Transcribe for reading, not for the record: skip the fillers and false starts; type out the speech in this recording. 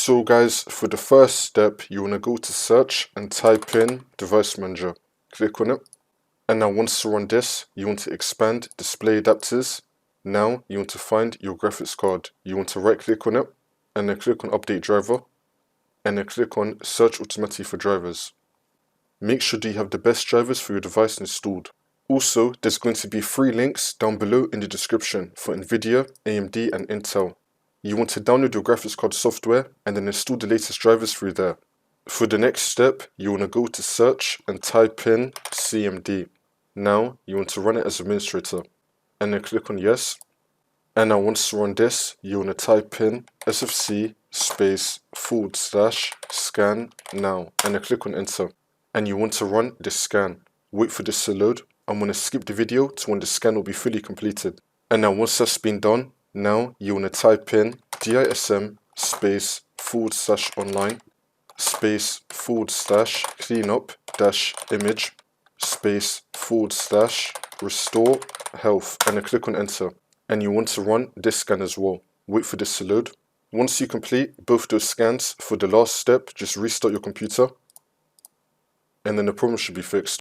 So guys, for the first step, you want to go to search and type in device manager. Click on it. And now once you're on this, you want to expand display adapters. Now you want to find your graphics card. You want to right click on it and then click on update driver and then click on search automatically for drivers. Make sure that you have the best drivers for your device installed. Also, there's going to be 3 links down below in the description for Nvidia, AMD and Intel. You want to download your graphics card software and then install the latest drivers through there. For the next step, you want to go to search and type in CMD. Now you want to run it as administrator and then click on yes. And now once you're on this, you want to type in sfc /scan now and then click on enter. And you want to run this scan. Wait for this to load. I'm going to skip the video to when the scan will be fully completed. And now once that's been done, now you want to type in DISM /online /cleanup-image /restore health and then click on enter. And you want to run this scan as well. Wait for this to load. Once you complete both those scans, for the last step, just restart your computer and then the problem should be fixed.